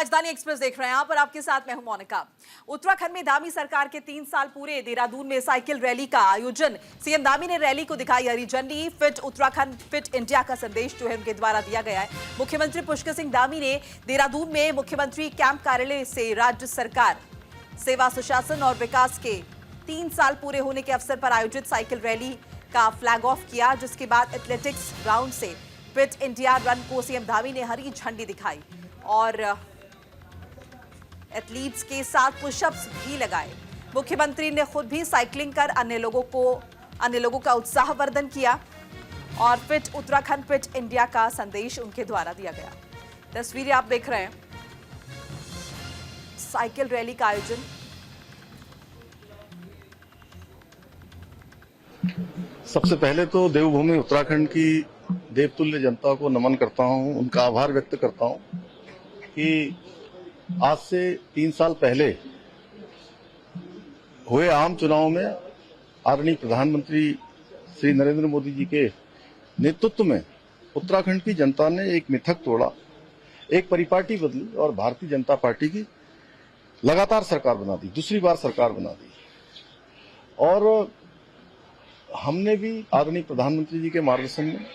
राजधानी एक्सप्रेस देख रहे हैं। यहाँ पर आपके साथ मैं हूं मोनिका। उत्तराखंड में धामी सरकार के 3 साल पूरे। देहरादून में साइकिल रैली का आयोजन। सीएम धामी ने रैली को दिखाई हरी झंडी। फिट उत्तराखंड फिट इंडिया का संदेश जो है उनके द्वारा दिया गया है। मुख्यमंत्री पुष्कर सिंह धामी ने देहरादून में मुख्यमंत्री कैंप कार्यालय से राज्य सरकार सेवा सुशासन और विकास के 3 साल पूरे होने के अवसर पर आयोजित साइकिल रैली का फ्लैग ऑफ किया, जिसके बाद एथलेटिक्स ग्राउंड से फिट इंडिया रन को सीएम धामी ने हरी झंडी दिखाई और एथलीट्स के साथ पुशअप्स भी लगाए। मुख्यमंत्री ने खुद भी साइकिलिंग कर अन्य लोगों का उत्साहवर्धन किया और फिट उत्तराखंड फिट इंडिया का संदेश उनके द्वारा दिया गया। तस्वीरें आप देख रहे हैं, साइकिल रैली का आयोजन। सबसे पहले तो देवभूमि उत्तराखंड की देवतुल्य जनता को नमन करता हूं, उनका आभार व्यक्त करता हूं कि आज से 3 साल पहले हुए आम चुनाव में आदरणीय प्रधानमंत्री श्री नरेंद्र मोदी जी के नेतृत्व में उत्तराखंड की जनता ने एक मिथक तोड़ा, एक परिपाटी बदली और भारतीय जनता पार्टी की लगातार सरकार बना दी, दूसरी बार सरकार बना दी। और हमने भी आदरणीय प्रधानमंत्री जी के मार्गदर्शन में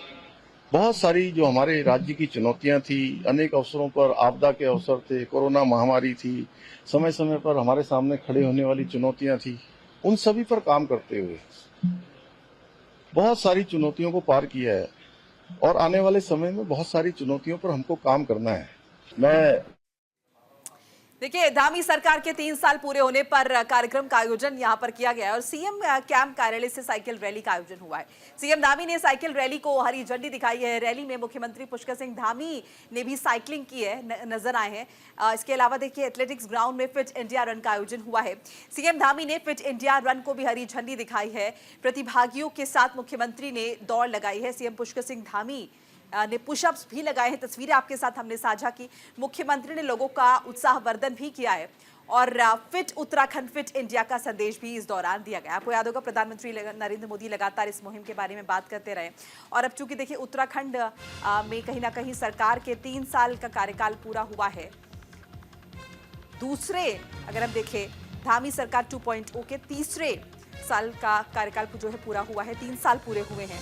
बहुत सारी जो हमारे राज्य की चुनौतियां थी, अनेक अवसरों पर आपदा के अवसर थे, कोरोना महामारी थी, समय समय पर हमारे सामने खड़े होने वाली चुनौतियां थी, उन सभी पर काम करते हुए बहुत सारी चुनौतियों को पार किया है और आने वाले समय में बहुत सारी चुनौतियों पर हमको काम करना है। मैं देखिए, धामी सरकार के 3 साल पूरे होने पर कार्यक्रम का आयोजन यहां पर किया गया है और सीएम कैंप कार्यालय से साइकिल रैली का आयोजन हुआ है। सीएम धामी ने साइकिल रैली को हरी झंडी दिखाई है। रैली में मुख्यमंत्री पुष्कर सिंह धामी ने भी साइकिलिंग की है, नजर आए हैं। इसके अलावा देखिए, एथलेटिक्स ग्राउंड में फिट इंडिया रन का आयोजन हुआ है। सीएम धामी ने फिट इंडिया रन को भी हरी झंडी दिखाई है। प्रतिभागियों के साथ मुख्यमंत्री ने दौड़ लगाई है। सीएम पुष्कर सिंह धामी ने पुशअप्स भी लगाए हैं। तस्वीरें आपके साथ हमने साझा की। मुख्यमंत्री ने लोगों का उत्साहवर्धन भी किया है और फिट उत्तराखंड फिट इंडिया का संदेश भी इस दौरान दिया गया। आपको याद होगा, प्रधानमंत्री नरेंद्र मोदी लगातार इस मुहिम के बारे में बात करते रहे और अब चूंकि देखिए उत्तराखंड में कहीं ना कहीं सरकार के 3 साल का कार्यकाल पूरा हुआ है। दूसरे अगर हम देखें, धामी सरकार 2.0 के तीसरे साल का कार्यकाल जो है पूरा हुआ है, 3 साल पूरे हुए हैं।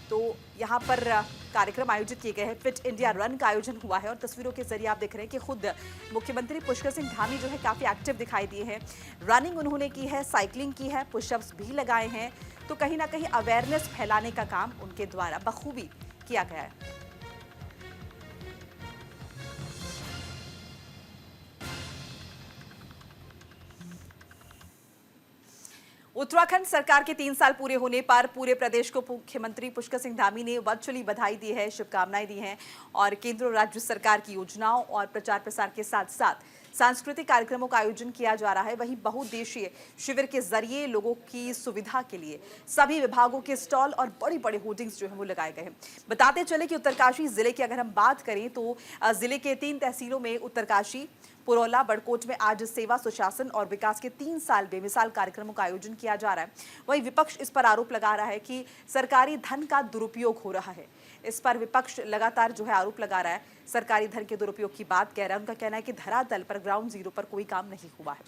तो यहाँ पर कार्यक्रम आयोजित किए गए हैं। फिट इंडिया रन का आयोजन हुआ है और तस्वीरों के जरिए आप देख रहे हैं कि खुद मुख्यमंत्री पुष्कर सिंह धामी जो है काफी एक्टिव दिखाई दिए हैं। रनिंग उन्होंने की है, साइकिलिंग की है, पुशअप्स भी लगाए हैं। तो कहीं ना कहीं अवेयरनेस फैलाने का काम उनके द्वारा बखूबी किया गया है। उत्तराखंड सरकार के 3 साल पूरे होने पर पूरे प्रदेश को मुख्यमंत्री पुष्कर सिंह धामी ने वर्चुअली बधाई दी है, शुभकामनाएं दी हैं और केंद्र और राज्य सरकार की योजनाओं और प्रचार प्रसार के साथ साथ सांस्कृतिक कार्यक्रमों का आयोजन किया जा रहा है। वहीं बहुउद्देशीय शिविर के जरिए लोगों की सुविधा के लिए सभी विभागों के स्टॉल और बड़े बड़े होर्डिंग्स जो है वो लगाए गए हैं। बताते चले कि उत्तरकाशी जिले की अगर हम बात करें तो जिले के 3 तहसीलों में उत्तरकाशी, पुरौला, बड़कोट में आज सेवा सुशासन और विकास के 3 साल बेमिसाल कार्यक्रमों का आयोजन किया जा रहा है। वहीं विपक्ष इस पर आरोप लगा रहा है कि सरकारी धन का दुरुपयोग हो रहा है। इस पर विपक्ष लगातार जो है आरोप लगा रहा है, सरकारी धन के दुरुपयोग की बात कह रहा है। उनका कहना है कि धरातल पर ग्राउंड जीरो पर कोई काम नहीं हुआ है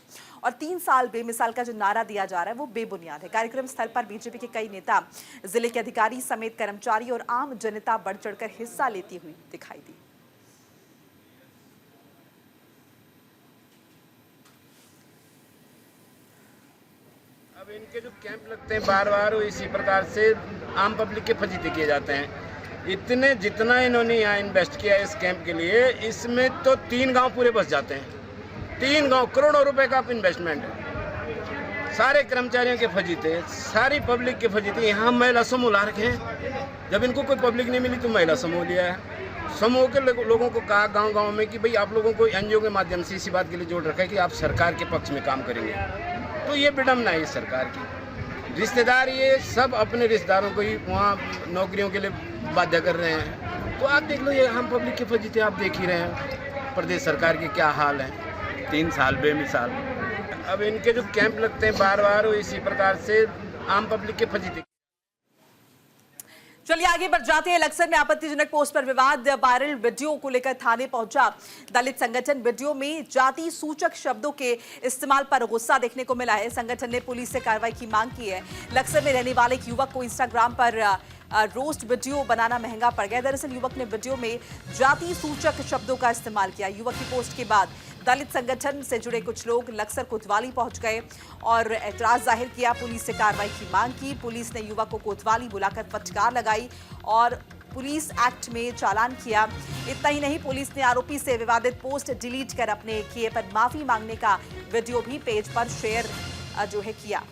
और 3 साल बेमिसाल का जो नारा दिया जा रहा है वो बेबुनियाद है। कार्यक्रम स्थल पर बीजेपी के कई नेता, जिले के अधिकारी समेत कर्मचारी और आम जनता बढ़ चढ़कर हिस्सा लेती हुई दिखाई दी। अब इनके जो कैंप लगते हैं बार बार इसी प्रकार से आम पब्लिक के फजीते किए जाते हैं। इतने जितना इन्होंने यहाँ इन्वेस्ट किया इस कैंप के लिए, इसमें तो 3 गांव पूरे बस जाते हैं। 3 गांव, करोड़ों रुपए का इन्वेस्टमेंट है। सारे कर्मचारियों के फजीते, सारी पब्लिक के फजीते। यहाँ महिला समूह ला रखे हैं। जब इनको कोई पब्लिक नहीं मिली तो महिला समूह लिया है। समूह के लोगों को कहा गाँव-गाँव में कि भाई आप लोगों को एनजीओ के माध्यम से इसी बात के लिए जोड़ रखा है कि आप सरकार के पक्ष में काम करेंगे। तो ये विडम्बना है सरकार की। रिश्तेदार ये सब अपने रिश्तेदारों को ही वहाँ नौकरियों के लिए बाध्य कर रहे हैं। तो आप देख लो, ये आम पब्लिक के फजीते आप देख ही रहे हैं। प्रदेश सरकार के क्या हाल है। 3 साल बेमिसाल। अब इनके जो कैंप लगते हैं बार बार इसी प्रकार से आम पब्लिक के फजीते। चलिए आगे बढ़ जाते हैं। लक्सर में आपत्तिजनक पोस्ट पर विवाद, वायरल वीडियो को लेकर थाने पहुंचा दलित संगठन। वीडियो में जाति सूचक शब्दों के इस्तेमाल पर गुस्सा देखने को मिला है। संगठन ने पुलिस से कार्रवाई की मांग की है। लक्सर में रहने वाले एक युवक को इंस्टाग्राम पर रोस्ट वीडियो बनाना महंगा पड़ गया। दरअसल युवक ने वीडियो में जाति सूचक शब्दों का इस्तेमाल किया। युवक की पोस्ट के बाद दलित संगठन से जुड़े कुछ लोग लक्सर कोतवाली पहुंच गए और एतराज जाहिर किया। पुलिस से कार्रवाई की मांग की। पुलिस ने युवक को कोतवाली बुलाकर फटकार लगाई और पुलिस एक्ट में चालान किया। इतना ही नहीं, पुलिस ने आरोपी से विवादित पोस्ट डिलीट कर अपने किए पर माफी मांगने का वीडियो भी पेज पर शेयर जो है किया।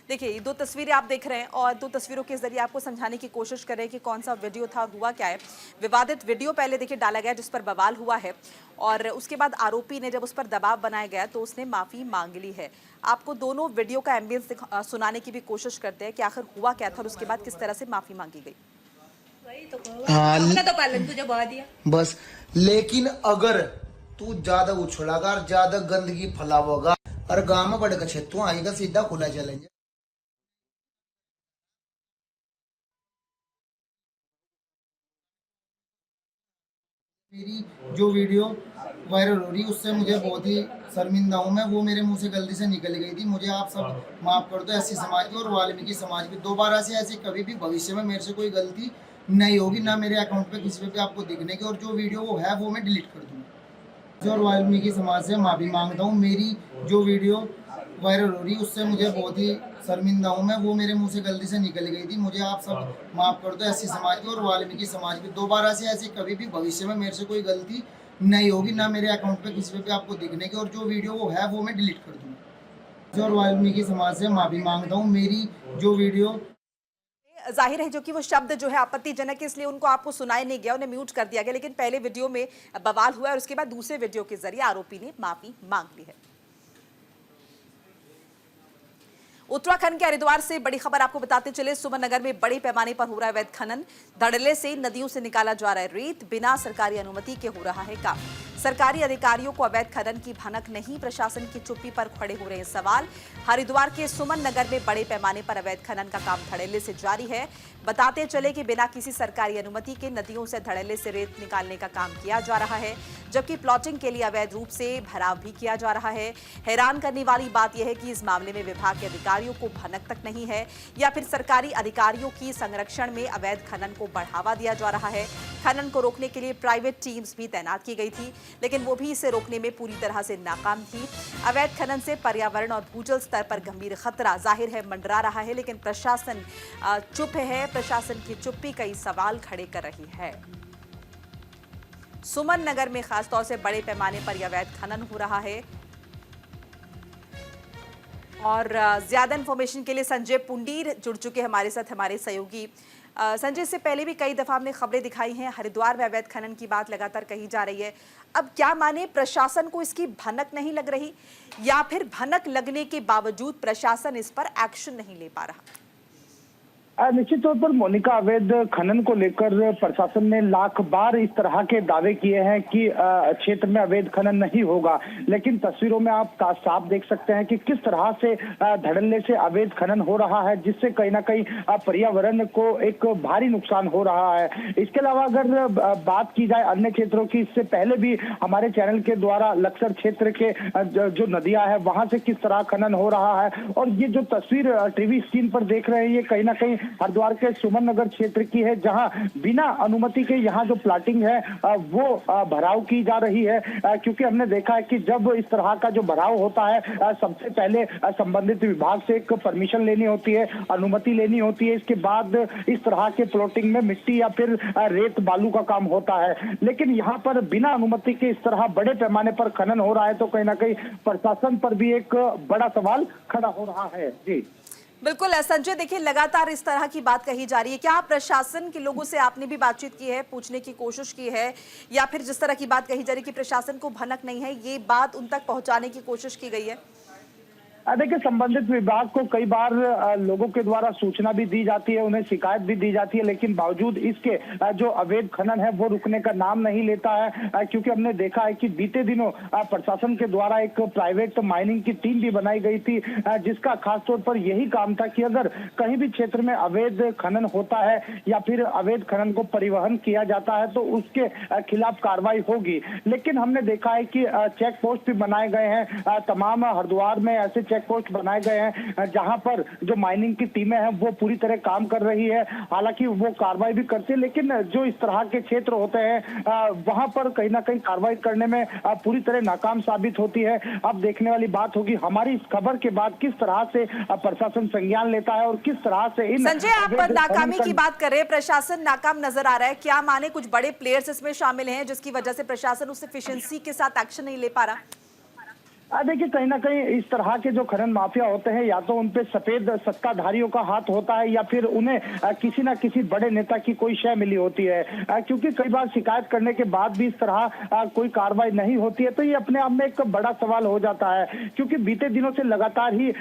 देखिए, ये दो तस्वीरें आप देख रहे हैं और दो तस्वीरों के जरिए आपको समझाने की कोशिश कर रहे हैं कि कौन सा वीडियो था और हुआ क्या है। विवादित वीडियो पहले देखिए डाला गया जिस पर बवाल हुआ है और उसके बाद आरोपी ने जब उस पर दबाव बनाया गया तो उसने माफी मांग ली है। आपको दोनों वीडियो का एम्बियंस सुनाने की भी कोशिश करते हैं कि आखिर हुआ क्या था और उसके बाद किस तरह से माफी मांगी गई। तो पालन तुझे बहा दिया बस। लेकिन अगर तू ज्यादा उछड़ागा और ज्यादा गंदगी फैलावोगा और गांव में बड़े क्षेत्रों आएगा, सीधा खुला चैलेंज। मेरी जो वीडियो वायरल हो रही है उससे मुझे बहुत ही शर्मिंदा हूँ मैं। वो मेरे मुंह से गलती से निकल गई थी। मुझे आप सब माफ कर दो। एससी समाज की और वाल्मीकि समाज की दोबारा से ऐसे कभी भी भविष्य में मेरे से कोई गलती नहीं होगी, ना मेरे अकाउंट पे किसी पे भी आपको दिखने की। और जो वीडियो वो है वो मैं डिलीट कर दूँगा। और वाल्मीकि समाज से माफी मांगता हूँ। मेरी जो वीडियो वायरल हो रही है उससे मुझे बहुत ही शर्मिंदा हूँ मैं। वो मेरे मुंह से गलती से निकल गई थी। मुझे आप सब माफ कर दो। एससी समाज की और वाल्मीकि समाज की दोबारा से ऐसे कभी भी भविष्य में मेरे से कोई गलती नहीं होगी, ना मेरे अकाउंट पे किसी पे भी आपको दिखने की। और जो वीडियो वो है वो मैं डिलीट कर दूँगा। और वाल्मीकि समाज से माफी मांगता हूँ। मेरी जो वीडियो जाहिर है जो कि वो शब्द जो है आपत्तिजनक है इसलिए उनको आपको सुनाया नहीं गया, उन्हें म्यूट कर दिया गया। लेकिन पहले वीडियो में बवाल हुआ और उसके बाद दूसरे वीडियो के जरिए आरोपी ने माफी मांग ली है। उत्तराखंड के हरिद्वार से बड़ी खबर आपको बताते चले। सुमन नगर में बड़े पैमाने पर हो रहा है अवैध खनन। धड़ल्ले से नदियों से निकाला जा रहा है रेत। बिना सरकारी अनुमति के हो रहा है काम। सरकारी अधिकारियों को अवैध खनन की भनक नहीं, प्रशासन की चुप्पी पर खड़े हो रहे हैं सवाल। हरिद्वार के सुमन नगर में बड़े पैमाने पर अवैध खनन का काम धड़ल्ले से जारी है। बताते चले कि बिना किसी सरकारी अनुमति के नदियों से धड़ल्ले से रेत निकालने का काम किया जा रहा है, जबकि प्लॉटिंग के लिए अवैध रूप से भराव भी किया जा रहा है। हैरान करने वाली बात यह है कि इस मामले में विभाग के अधिकारियों को भनक तक नहीं है या फिर सरकारी अधिकारियों की संरक्षण में अवैध खनन को बढ़ावा दिया जा रहा है। खनन को रोकने के लिए प्राइवेट टीम्स भी तैनात की गई थी, लेकिन वो भी इसे रोकने में पूरी तरह से नाकाम थी। अवैध खनन से पर्यावरण और भूजल स्तर पर गंभीर खतरा जाहिर है मंडरा रहा है, लेकिन प्रशासन चुप है। प्रशासन की चुप्पी कई सवाल खड़े कर रही है। सुमन नगर में खासतौर से बड़े पैमाने पर अवैध खनन हो रहा है और ज्यादा इंफॉर्मेशन के लिए संजय पुंडीर जुड़ चुके हैं हमारे साथ, हमारे सहयोगी। संजय, से पहले भी कई दफा हमने खबरें दिखाई हैं, हरिद्वार में अवैध खनन की बात लगातार कही जा रही है। अब क्या माने, प्रशासन को इसकी भनक नहीं लग रही या फिर भनक लगने के बावजूद प्रशासन इस पर एक्शन नहीं ले पा रहा? निश्चित तौर पर मोनिका, अवैध खनन को लेकर प्रशासन ने लाख बार इस तरह के दावे किए हैं कि क्षेत्र में अवैध खनन नहीं होगा, लेकिन तस्वीरों में आप साफ देख सकते हैं कि किस तरह से धड़ल्ले से अवैध खनन हो रहा है, जिससे कहीं ना कहीं पर्यावरण को एक भारी नुकसान हो रहा है। इसके अलावा अगर बात की जाए अन्य क्षेत्रों की, इससे पहले भी हमारे चैनल के द्वारा लक्सर क्षेत्र के जो नदियां हैं वहां से किस तरह खनन हो रहा है, और ये जो तस्वीर टीवी स्क्रीन पर देख रहे हैं ये कहीं ना कहीं हरिद्वार के सुमन नगर क्षेत्र की है, जहां बिना अनुमति के यहां जो प्लाटिंग है वो भराव की जा रही है। क्योंकि हमने देखा है कि जब इस तरह का जो भराव होता है सबसे पहले संबंधित विभाग से एक परमिशन लेनी होती है, अनुमति लेनी होती है। इसके बाद इस तरह के प्लॉटिंग में मिट्टी या फिर रेत बालू का काम होता है, लेकिन यहाँ पर बिना अनुमति के इस तरह बड़े पैमाने पर खनन हो रहा है, तो कहीं ना कहीं प्रशासन पर भी एक बड़ा सवाल खड़ा हो रहा है। जी बिल्कुल संजय, देखिए लगातार इस तरह की बात कही जा रही है। क्या प्रशासन के लोगों से आपने भी बातचीत की है, पूछने की कोशिश की है, या फिर जिस तरह की बात कही जा रही है कि प्रशासन को भनक नहीं है, ये बात उन तक पहुंचाने की कोशिश की गई है? देखिए, संबंधित विभाग को कई बार लोगों के द्वारा सूचना भी दी जाती है, उन्हें शिकायत भी दी जाती है, लेकिन बावजूद इसके जो अवैध खनन है वो रुकने का नाम नहीं लेता है। क्योंकि हमने देखा है कि बीते दिनों प्रशासन के द्वारा एक प्राइवेट माइनिंग की टीम भी बनाई गई थी, जिसका खास तौर पर यही काम था कि अगर कहीं भी क्षेत्र में अवैध खनन होता है या फिर अवैध खनन को परिवहन किया जाता है तो उसके खिलाफ कार्रवाई होगी। लेकिन हमने देखा है कि चेक पोस्ट भी बनाए गए हैं, तमाम हरिद्वार में ऐसे चेक पोस्ट बनाए गए हैं जहां पर जो माइनिंग की टीमें हैं वो पूरी तरह काम कर रही है। हालांकि वो कार्रवाई भी करती है, लेकिन जो इस तरह के क्षेत्र होते हैं वहां पर कहीं ना कहीं कार्रवाई करने में पूरी तरह नाकाम साबित होती है। अब देखने वाली बात होगी हमारी इस खबर के बाद किस तरह से प्रशासन संज्ञान लेता है और किस तरह से इन संजय, आप नाकामी की बात कर रहे हैं, प्रशासन नाकाम नजर आ रहा है, क्या माने कुछ बड़े प्लेयर्स इसमें शामिल हैं जिसकी वजह से प्रशासन उस एफिशिएंसी के साथ एक्शन नहीं ले पा रहा? देखिए, कहीं ना कहीं इस तरह के जो खनन माफिया होते हैं या तो उन पे सफेद सत्ताधारियों का हाथ होता है या फिर उन्हें किसी ना किसी बड़े नेता की कोई शय मिली होती है। क्योंकि कई बार शिकायत करने के बाद भी इस तरह कोई कार्रवाई नहीं होती है तो ये अपने आप में एक बड़ा सवाल हो जाता है। क्योंकि बीते दिनों से लगातार ही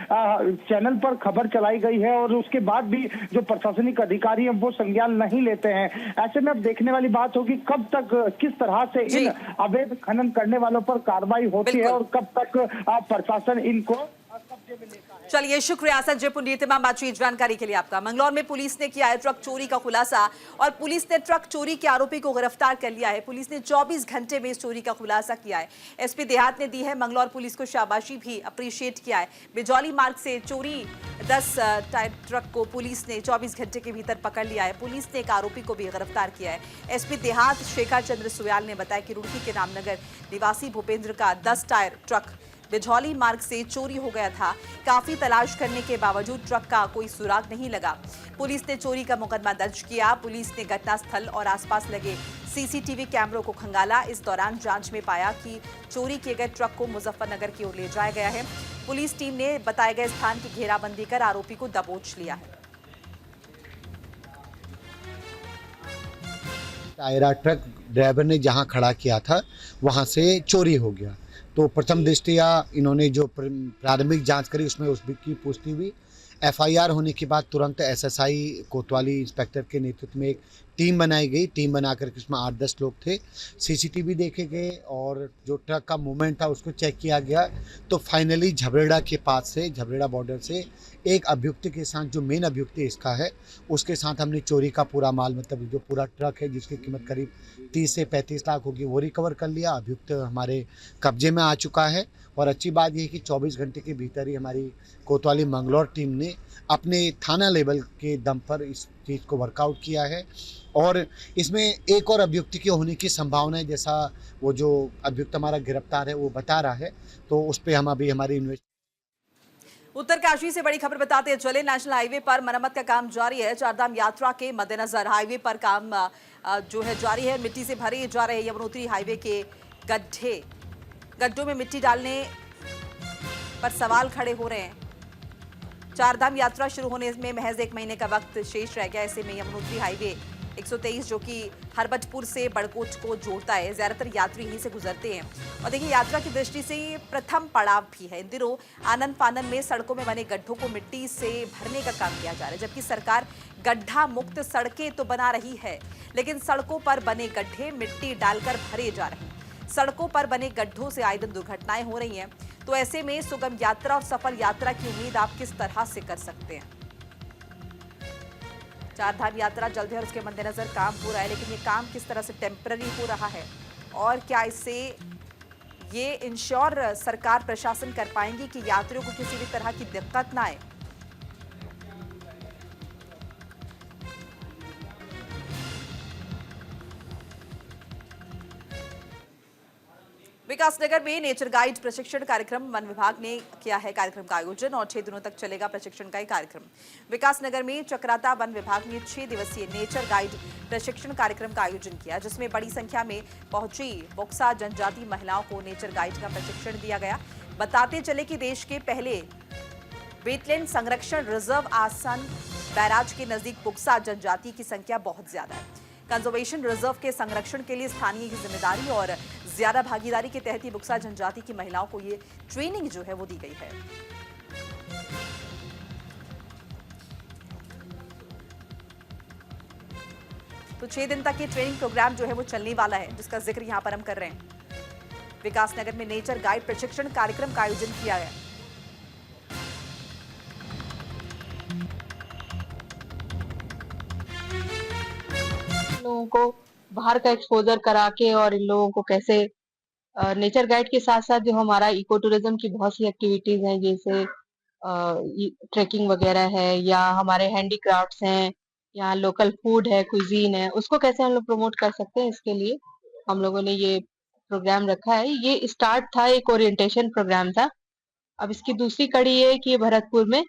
चैनल पर खबर चलाई गई है और उसके बाद भी जो प्रशासनिक अधिकारी हैं वो संज्ञान नहीं लेते हैं। ऐसे में अब देखने वाली बात होगी कब तक किस तरह से इन अवैध खनन करने वालों पर कार्रवाई होती है और कब तक प्रशासन इनको कब्जे में लेता है। चलिए, शुक्रिया संजय पुंडीर, तमाम बातचीत जानकारी के लिए आपका। मंगलौर में पुलिस ने किया है ट्रक चोरी का खुलासा और पुलिस ने ट्रक चोरी के आरोपी को गिरफ्तार कर लिया है। पुलिस ने 24 घंटे में इस चोरी का खुलासा किया है। एसपी देहात ने दी है मंगलौर पुलिस को शाबाशी, भी अप्रिशिएट किया है। बिजौली मार्ग से चोरी 10 टायर ट्रक को पुलिस ने 24 घंटे के भीतर पकड़ लिया है। पुलिस ने एक आरोपी को भी गिरफ्तार किया है। एसपी देहात शेखर चंद्र सुयाल ने बताया कि रुड़की के रामनगर निवासी भूपेंद्र का 10 टायर ट्रक बिजौली मार्ग से चोरी हो गया था। काफी तलाश करने के बावजूद ट्रक का कोई सुराग नहीं लगा। पुलिस ने चोरी का मुकदमा दर्ज किया। पुलिस ने घटनास्थल और आसपास लगे सीसीटीवी कैमरों को खंगाला। इस दौरान जांच में पाया कि चोरी किए गए ट्रक को मुजफ्फरनगर की ओर ले जाया गया है। पुलिस टीम ने बताए गए स्थान की घेराबंदी कर आरोपी को दबोच लिया है। टायरा ट्रक ड्राइवर ने जहां खड़ा किया था वहां से चोरी हो गया। तो प्रथम दृष्टया इन्होंने जो प्रारंभिक जांच करी उसमें उसकी पुष्टि हुई। एफआईआर होने के बाद तुरंत एसएसआई कोतवाली इंस्पेक्टर के नेतृत्व में एक टीम बनाई गई। टीम बनाकर के उसमें 8-10 लोग थे। सीसीटीवी देखे गए और जो ट्रक का मूवमेंट था उसको चेक किया गया। तो फाइनली झबरेड़ा के पास से, झबरेड़ा बॉर्डर से एक अभियुक्त के साथ, जो मेन अभियुक्त इसका है, उसके साथ हमने चोरी का पूरा माल, मतलब जो पूरा ट्रक है जिसकी कीमत करीब 30 से 35 लाख होगी, वो रिकवर कर लिया। अभियुक्त हमारे कब्जे में आ चुका है। और अच्छी बात यह है कि 24 घंटे के भीतर ही हमारी कोतवाली मंगलौर टीम ने अपने थाना लेवल के दम पर इस चीज़ को वर्कआउट किया है। और इसमें एक और अभियुक्त के होने की संभावना है, जैसा वो जो अभियुक्त हमारा गिरफ्तार है वो बता रहा है। तो उस पर हम अभी हमारी उत्तरकाशी से बड़ी खबर बताते चले। नेशनल हाईवे पर मरम्मत का काम जारी है। चारधाम यात्रा के मद्देनजर हाईवे पर काम जो है जारी है। मिट्टी से भरे जा रहे यमुनोत्री हाईवे के गड्ढों में मिट्टी डालने पर सवाल खड़े हो रहे हैं। चारधाम यात्रा शुरू होने में महज 1 महीने का वक्त शेष रह गया। ऐसे में यमुनोत्री हाईवे 123 जो कि हरबटपुर से बड़कोट को जोड़ता है, ज्यादातर यात्री यहीं से गुजरते हैं। और देखिए, यात्रा की दृष्टि से ये प्रथम पड़ाव भी है। इन दिनों आनन फानन में सड़कों में बने गड्ढों को मिट्टी से भरने का काम किया जा रहा है, जबकि सरकार गड्ढा मुक्त सड़कें तो बना रही है, लेकिन सड़कों पर बने गड्ढे मिट्टी डालकर भरे जा रहे हैं। सड़कों पर बने गड्ढों से आए दिन दुर्घटनाएं हो रही हैं। तो ऐसे में सुगम यात्रा और सफल यात्रा की उम्मीद आप किस तरह से कर सकते हैं? चारधाम यात्रा जल्द है और उसके मद्देनजर काम हो रहा है, लेकिन ये काम किस तरह से टेम्पररी हो रहा है और क्या इससे ये इंश्योर सरकार प्रशासन कर पाएंगी कि यात्रियों को किसी भी तरह की दिक्कत ना आए? विकासनगर में नेचर गाइड प्रशिक्षण कार्यक्रम वन विभाग ने किया है कार्यक्रम का आयोजन और 6 दिनों तक चलेगा प्रशिक्षण का कार्यक्रम। विकासनगर में चक्राता वन विभाग ने 6 दिवसीय नेचर गाइड प्रशिक्षण कार्यक्रम का आयोजन किया, जिसमें बड़ी संख्या में पहुंची बुक्सा जनजाति महिलाओं को नेचर गाइड का प्रशिक्षण दिया गया। बताते चले कि देश के पहले वेटलैंड संरक्षण रिजर्व आसन बैराज के नजदीक बुक्सा जनजाति की संख्या बहुत ज्यादा है। कंजर्वेशन रिजर्व के संरक्षण के लिए स्थानीय की जिम्मेदारी और ज्यादा भागीदारी के तहत ही बुक्सा जनजाति की महिलाओं को ये ट्रेनिंग जो है वो दी गई है। तो 6 दिन तक ये ट्रेनिंग प्रोग्राम जो है वो चलने वाला है, जिसका जिक्र यहाँ पर हम कर रहे हैं। विकासनगर में नेचर गाइड प्रशिक्षण कार्यक्रम का आयोजन किया गया। लोगों को बाहर का एक्सपोजर करा के और इन लोगों को कैसे नेचर गाइड के साथ साथ जो हमारा इको टूरिज्म की बहुत सी एक्टिविटीज हैं, जैसे ट्रेकिंग वगैरह है या हमारे हैंडीक्राफ्ट्स हैं या लोकल फूड है, कुजीन है, उसको कैसे हम लोग प्रमोट कर सकते हैं, इसके लिए हम लोगों ने ये प्रोग्राम रखा है। ये स्टार्ट था, एक ओरिएंटेशन प्रोग्राम था। अब इसकी दूसरी कड़ी ये है कि ये भरतपुर में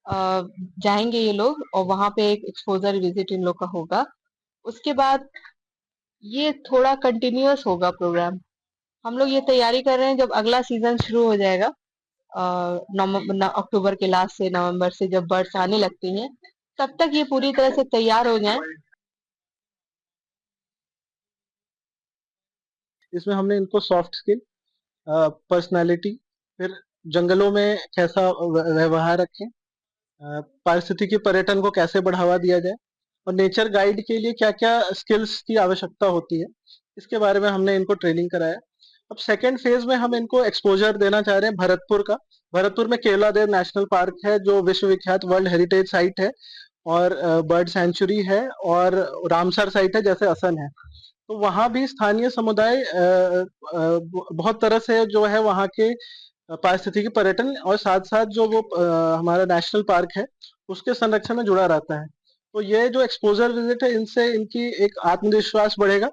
जाएंगे ये लोग और वहां पे एक एक्सपोजर विजिट इन लोग का होगा। उसके बाद ये थोड़ा कंटिन्यूअस होगा प्रोग्राम। हम लोग ये तैयारी कर रहे हैं, जब अगला सीजन शुरू हो जाएगा अक्टूबर के लास्ट से नवंबर से जब बर्ड्स आने लगती हैं, तब तक ये पूरी तरह से तैयार हो जाएं। इसमें हमने इनको सॉफ्ट स्किल, पर्सनालिटी, फिर जंगलों में कैसा व्यवहार रखें, पारिस्थितिकी पर्यटन को कैसे बढ़ावा दिया जाए और नेचर गाइड के लिए क्या क्या स्किल्स की आवश्यकता होती है, इसके बारे में हमने इनको ट्रेनिंग कराया। अब सेकेंड फेज में हम इनको एक्सपोजर देना चाह रहे हैं भरतपुर का। भरतपुर में केवलादेव नेशनल पार्क है जो विश्व विख्यात वर्ल्ड हेरिटेज साइट है और बर्ड सेंचुरी है और रामसर साइट है जैसे असम है। तो वहाँ भी स्थानीय समुदाय बहुत तरह से जो है वहाँ के पारिस्थितिकी पर्यटन और साथ साथ जो वो हमारा नेशनल पार्क है उसके संरक्षण में जुड़ा रहता है। तो ये जो एक्सपोजर विजिट है, इनसे इनकी एक आत्मविश्वास बढ़ेगा।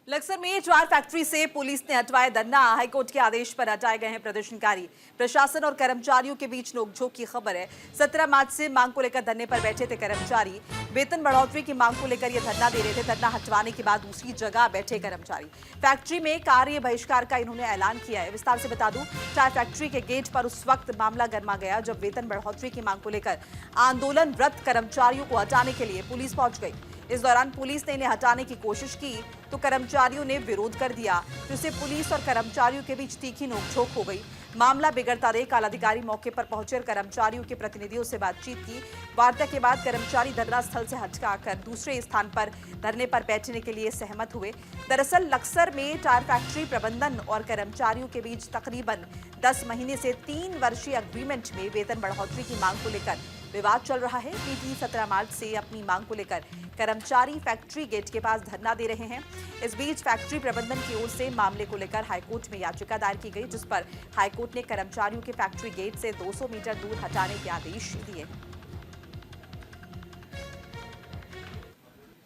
लक्सर में ज्वार फैक्ट्री से पुलिस ने हटवाए धरना। हाईकोर्ट के आदेश पर हटाए गए हैं प्रदर्शनकारी। प्रशासन और कर्मचारियों के बीच नोकझोंक की खबर है। 17 मार्च से मांग को लेकर धरने पर बैठे थे कर्मचारी। वेतन बढ़ोतरी की मांग को लेकर ये धरना दे रहे थे। धरना हटवाने के बाद दूसरी जगह बैठे कर्मचारी। फैक्ट्री में कार्य बहिष्कार का इन्होंने ऐलान किया है। विस्तार से बता दूं, टायर फैक्ट्री के गेट पर उस वक्त मामला गर्मा गया जब वेतन बढ़ोतरी की मांग को लेकर आंदोलनरत कर्मचारियों को हटाने के लिए पुलिस पहुंच गई। इस दौरान पुलिस ने इन्हें हटाने की कोशिश की तो कर्मचारियों ने विरोध कर दिया, जिससे पुलिस और कर्मचारियों के बीच तीखी नोकझोंक हो गई। मामला बिगड़ता देख आलाधिकारी मौके पर पहुंचे और कर्मचारियों के प्रतिनिधियों से बातचीत की। वार्ता के बाद कर्मचारी धरना स्थल से हटकर दूसरे स्थान पर धरने पर बैठने के लिए सहमत हुए। दरअसल लक्सर में टायर फैक्ट्री प्रबंधन और कर्मचारियों के बीच तकरीबन 10 महीने से 3 वर्षीय अग्रीमेंट में वेतन बढ़ोतरी की मांग को लेकर विवाद चल रहा है। पीटी 17 मार्च से अपनी मांग को लेकर कर्मचारी फैक्ट्री गेट के पास धरना दे रहे हैं। इस बीच फैक्ट्री प्रबंधन की ओर से मामले को लेकर हाईकोर्ट में याचिका दायर की गई, जिस पर हाईकोर्ट ने कर्मचारियों के फैक्ट्री गेट से 200 मीटर दूर हटाने के आदेश दिए।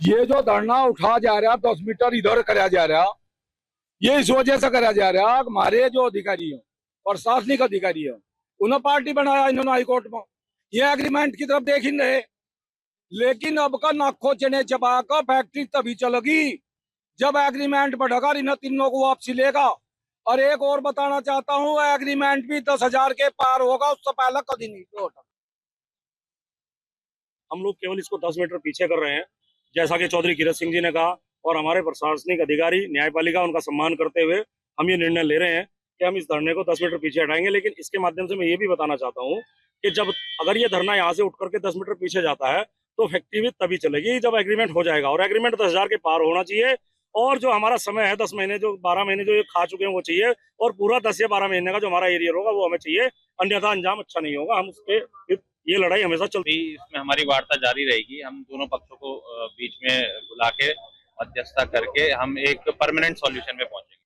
ये जो धरना उठा जा रहा 10 मीटर इधर करा जा रहा, ये इस वजह से करा जा रहा हमारे जो अधिकारी हो, प्रशासनिक अधिकारी हो, उन्होंने पार्टी बनाया इन्होंने हाईकोर्ट में, ये एग्रीमेंट की तरफ देख ही रहे। लेकिन अब का नाखो चने चबा का फैक्ट्री तभी चलेगी जब एग्रीमेंट बढ़ेगा, इन तीनों को वापसी लेगा। और एक और बताना चाहता हूँ, एग्रीमेंट भी 10,000 के पार होगा, उससे पहले कभी नहीं होता। हम लोग केवल इसको 10 मीटर पीछे कर रहे हैं, जैसा कि चौधरी किरत सिंह जी ने कहा, और हमारे प्रशासनिक अधिकारी न्यायपालिका उनका सम्मान करते हुए हम ये निर्णय ले रहे हैं कि हम इस धरने को 10 मीटर पीछे हटाएंगे। लेकिन इसके माध्यम से मैं ये भी बताना चाहता हूँ कि जब अगर ये धरना यहाँ से उठ करके 10 मीटर पीछे जाता है तो फैक्ट्री भी तभी चलेगी जब एग्रीमेंट हो जाएगा, और एग्रीमेंट 10,000 के पार होना चाहिए। और जो हमारा समय है 10 महीने, जो 12 महीने जो ये खा चुके हैं वो चाहिए, और पूरा 10 या 12 महीने का जो हमारा एरियर होगा वो हमें चाहिए, अन्यथा अंजाम अच्छा नहीं होगा। हम उस पर ये लड़ाई हमेशा चलती। इसमें हमारी वार्ता जारी रहेगी। हम दोनों पक्षों को बीच में बुला के मध्यस्थता करके हम एक परमानेंट सॉल्यूशन में पहुंचेंगे।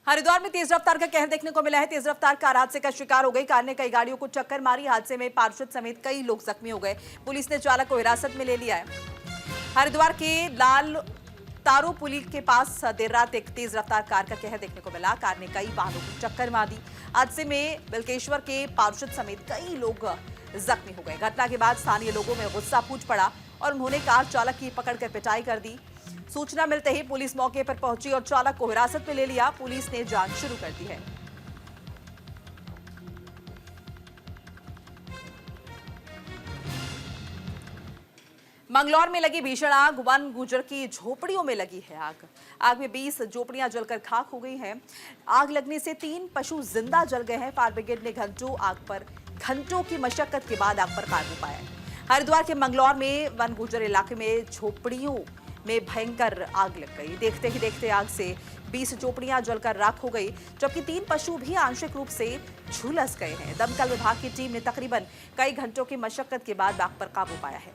हरिद्वार में तेज रफ्तार का कहर देखने को मिला है। तेज रफ्तार कार हादसे का शिकार हो गई। कार ने कई गाड़ियों को टक्कर मारी। हादसे में पार्षद समेत कई लोग जख्मी हो गए। पुलिस ने चालक को हिरासत में ले लिया है। हरिद्वार के लाल तारो पुली के पास देर रात एक तेज रफ्तार कार का कहर देखने को मिला। कार ने कई वाहनों को टक्कर मार दी। हादसे में बिलकेश्वर के पार्षद समेत कई लोग जख्मी हो गए। घटना के बाद स्थानीय लोगों में गुस्सा फूट पड़ा और उन्होंने कार चालक की पकड़कर पिटाई कर दी। सूचना मिलते ही पुलिस मौके पर पहुंची और चालक को हिरासत में ले लिया। पुलिस ने जांच शुरू कर दी है। मंगलौर में लगी भीषण आग। वन गुजर की झोपड़ियों में लगी है आग। आग में 20 झोपड़ियां जलकर खाक हो गई हैं। आग लगने से 3 पशु जिंदा जल गए हैं। फायर ब्रिगेड ने घंटों की मशक्कत के बाद आग पर काबू पाया है। हरिद्वार के मंगलौर में वन गुर्जर इलाके में झोपड़ियों में भयंकर आग लग गई। देखते ही देखते आग से 20 झोपड़ियां जलकर राख हो गई, जबकि 3 पशु भी आंशिक रूप से झुलस गए हैं। दमकल विभाग की टीम ने तकरीबन कई घंटों की मशक्कत के बाद आग पर काबू पाया है।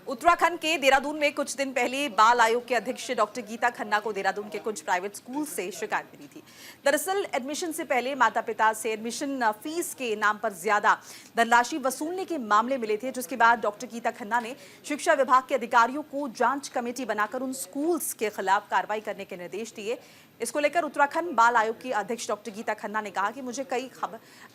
उत्तराखंड के देहरादून में कुछ दिन पहले बाल आयोग के अध्यक्ष डॉक्टर गीता खन्ना को देहरादून के कुछ प्राइवेट स्कूल से शिकायत मिली थी। दरअसल एडमिशन से पहले माता पिता से एडमिशन फीस के नाम पर ज्यादा धनराशि वसूलने के मामले मिले थे, जिसके बाद डॉक्टर गीता खन्ना ने शिक्षा विभाग के अधिकारियों को जांच कमेटी बनाकर उन स्कूल्स के खिलाफ कार्रवाई करने के निर्देश दिए। इसको लेकर उत्तराखंड बाल आयोग की अध्यक्ष डॉक्टर गीता खन्ना ने कहा कि मुझे कई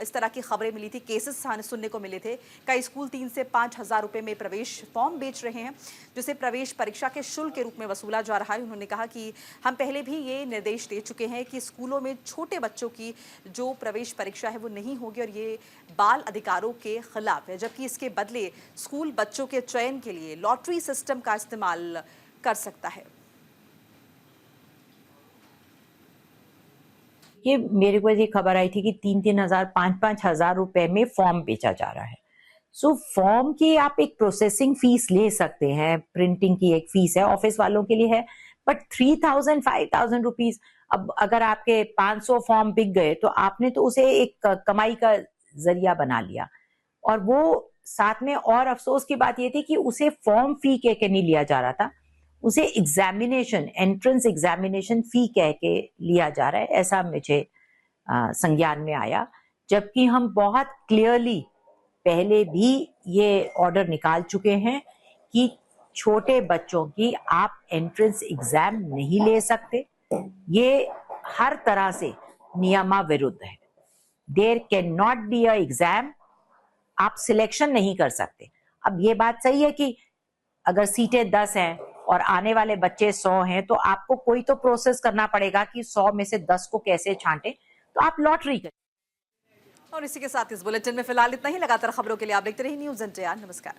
इस तरह की खबरें मिली थी, केसेस सुनने को मिले थे। कई स्कूल 3 से 5 हजार रुपए में प्रवेश फॉर्म बेच रहे हैं, जिसे प्रवेश परीक्षा के शुल्क के रूप में वसूला जा रहा है। उन्होंने कहा कि हम पहले भी ये निर्देश दे चुके हैं कि स्कूलों में छोटे बच्चों की जो प्रवेश परीक्षा है वो नहीं होगी और ये बाल अधिकारों के खिलाफ है, जबकि इसके बदले स्कूल बच्चों के चयन के लिए लॉटरी सिस्टम का इस्तेमाल कर सकता है। ये मेरे को ये खबर आई थी कि 3-3 हजार 5-5 हजार रुपए में फॉर्म बेचा जा रहा है। सो फॉर्म की आप एक प्रोसेसिंग फीस ले सकते हैं, प्रिंटिंग की एक फीस है, ऑफिस वालों के लिए है, बट 3,000-5,000 रुपीज। अब अगर आपके 500 फॉर्म बिक गए तो आपने तो उसे एक कमाई का जरिया बना लिया। और वो साथ में और अफसोस की बात ये थी कि उसे फॉर्म फी कह के नहीं लिया जा रहा था, उसे एग्जामिनेशन, एंट्रेंस एग्जामिनेशन फी कह के लिया जा रहा है, ऐसा मुझे संज्ञान में आया। जबकि हम बहुत क्लियरली पहले भी ये ऑर्डर निकाल चुके हैं कि छोटे बच्चों की आप एंट्रेंस एग्जाम नहीं ले सकते। ये हर तरह से नियमा विरुद्ध है। There can not be a exam, आप सिलेक्शन नहीं कर सकते। अब ये बात सही है कि अगर सीटें 10 हैं और आने वाले बच्चे 100 हैं तो आपको कोई तो प्रोसेस करना पड़ेगा कि 100 में से 10 को कैसे छांटे, तो आप लॉटरी करें। और इसी के साथ इस बुलेटिन में फिलहाल इतना ही। लगातार खबरों के लिए आप देखते रहिए न्यूज़ NTR। नमस्कार।